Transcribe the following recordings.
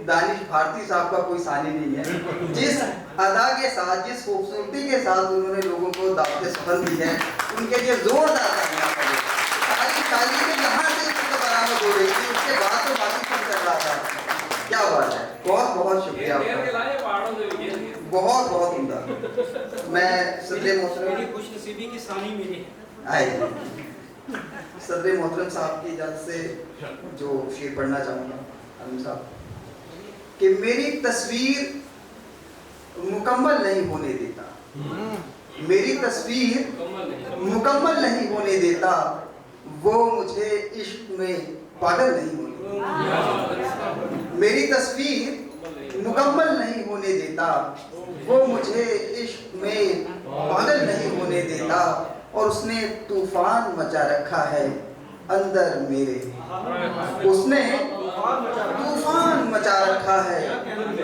दानिश भारती साहब का कोई सानी नहीं है। जिस अदा के साथ, जिस खूबसूरती के साथ उन्होंने लोगों को दावत सफर दी है, उनके लिए जोरदार तालियां पड़े। ताली में यहाँ से बरामद हो रही थी, उसके बाद तो बाकी कुछ कर रहा था। क्या बात है, बहुत बहुत शुक्रिया, बहुत बहुत उम्दा। मैं सदर मोहतरम खुशनसीबी की सानी मेरी है। सदर मोहतरम साहब की इजाज़त से जो शेर पढ़ना चाहूँगा आलम साहब, कि मेरी तस्वीर मुकम्मल नहीं होने देता, मेरी तस्वीर मुकम्मल नहीं होने देता, वो मुझे इश्क में पागल नहीं होने देता। मेरी तस्वीर मुकम्मल नहीं होने देता, वो मुझे इश्क में पागल नहीं होने देता, और उसने तूफान मचा रखा है अंदर मेरे, उसने तूफान मचा रखा है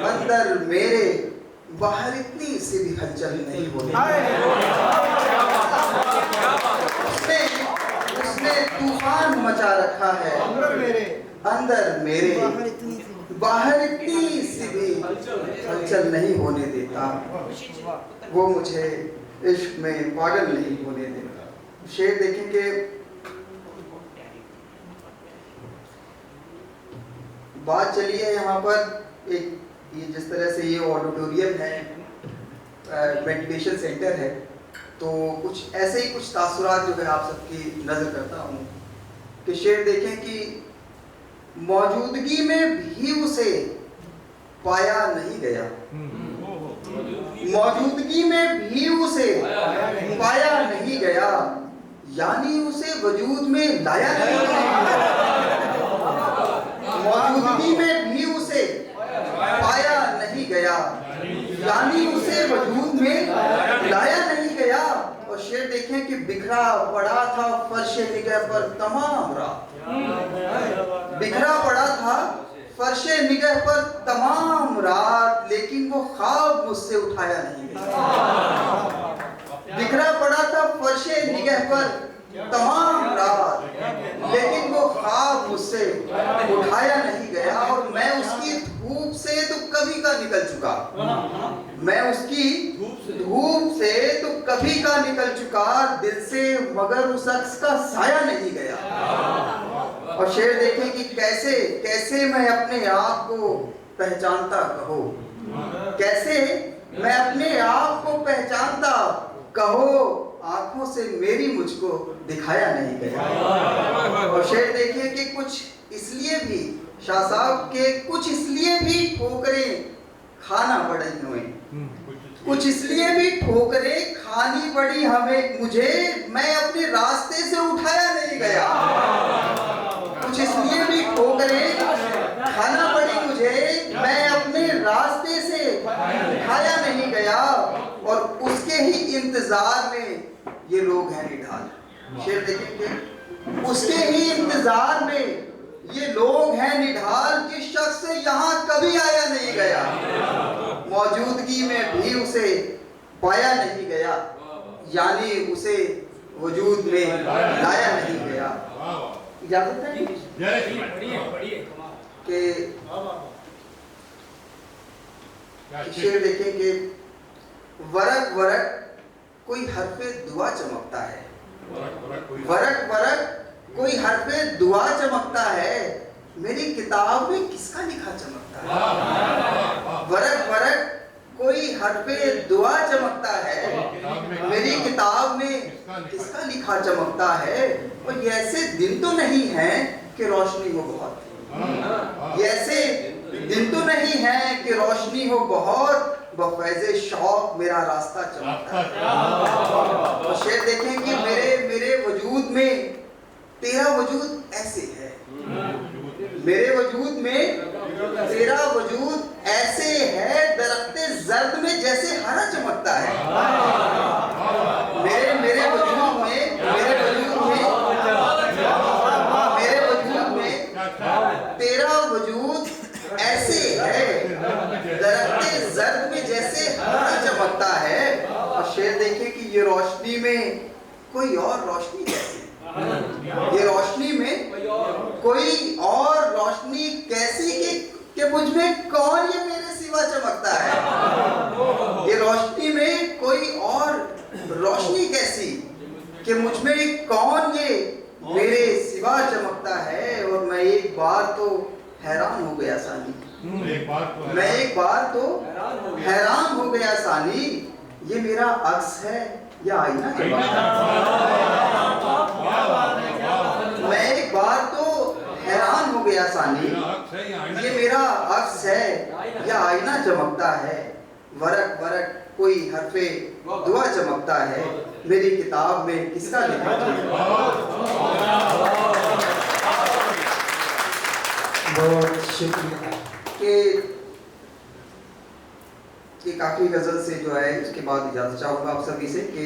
अंदर मेरे, बाहर इतनी सी भी हलचल नहीं होने देता। उसने तूफान मचा रखा है अंदर मेरे, बाहर इतनी सी भी हलचल नहीं होने देता, वो मुझे इश्क में पागल नहीं होने देता। शेर देखेंगे, बात चली है यहाँ पर एक, ये जिस तरह से ये ऑडिटोरियम है, मेडिटेशन सेंटर है, तो कुछ ऐसे ही कुछ तासुरात जो है आप सबकी नज़र करता हूँ कि शेर देखें कि मौजूदगी में भी उसे पाया नहीं गया, मौजूदगी में भी उसे पाया नहीं गया, यानी उसे वजूद में लाया नहीं गया। मौजूदगी में भी उसे पाया नहीं गया, यानी उसे वजूद में लाया नहीं गया। और शेर देखें कि बिखरा पड़ा था फर्श निगाह पर तमाम रात, बिखरा पड़ा था फर्श निगाह पर तमाम रात, लेकिन वो ख्वाब मुझसे उठाया नहीं गया। बिखरा पड़ा था फर्श निगाह पर तमाम रात, लेकिन वो ख्वाब मुझसे उठाया नहीं गया। और मैं उसकी धूप से तो कभी का निकल चुका, मैं उसकी धूप से तो कभी का निकल चुका दिल से, मगर उस शख्स का साया नहीं गया। और शेर देखें कि कैसे कैसे मैं अपने आप को पहचानता, कहो कैसे मैं अपने आप को पहचानता, कहो आंखों से मेरी मुझको दिखाया नहीं गया। और शेर देखिए कि कुछ इसलिए भी शाह साहब के, कुछ इसलिए भी ठोकरें खाना पड़ी हमें, कुछ इसलिए भी ठोकरें खानी पड़ी हमें मुझे, मैं अपने रास्ते से उठाया नहीं गया। कुछ इसलिए भी ठोकरें खाना पड़ी मुझे, मैं अपने रास्ते से उठाया नहीं गया, और उसके ही इंतजार में ये लोग हैं निढाल। शेर देखेंगे, उसके ही इंतजार में ये लोग हैं निढाल, जिस शख्स से यहाँ कभी आया नहीं गया, मौजूदगी में भी उसे पाया नहीं गया, यानी उसे वजूद में लाया नहीं गया। इजाजत है कि शेर देखेंगे, वरक वरक कोई हरफे दुआ चमकता है, वरक वरक कोई हरफे दुआ चमकता है, मेरी किताब में किसका लिखा चमकता है। वरक वरक कोई हरफे दुआ चमकता है, मेरी किताब में किसका लिखा चमकता है। और ये ऐसे दिन तो नहीं है कि रोशनी हो बहुत, ये ऐसे दिन तो नहीं है कि रोशनी हो बहुत, बफैज़े शौक मेरा रास्ता चमकता है। और शेर देखें कि मेरे वजूद में तेरा वजूद ऐसे है, मेरे वजूद में तेरा वजूद ऐसे है, दरख्ते जर्द में जैसे हरा चमकता है। मेरे वजूद में तेरा वजूद ऐसे है, दरख्ते जर्द में जैसे हरा चमकता है। और शेर देखें कि ये रोशनी में कोई और रोशनी कैसी, ये रोशनी में कोई और रोशनी कैसी कि कि मुझ में कौन ये मेरे सिवा चमकता है। ये रोशनी में कोई और रोशनी कैसी कि मुझ में कौन ये मेरे सिवा चमकता है। और मैं एक बार तो हैरान हो गया सानी, मैं एक बार तो हैरान हो गया सानी, ये मेरा अक्स है या आईना चमकता है। मैं एक बार तो हैरान हो गया सानी, ये मेरा अक्स है या आईना चमकता है। वरक वरक कोई हरफे दुआ चमकता है, मेरी किताब में किसका लिखा बहुत शुक्रिया। कि आखिरी गजल से जो है उसके बाद इजाजत चाहूंगा आप सभी से कि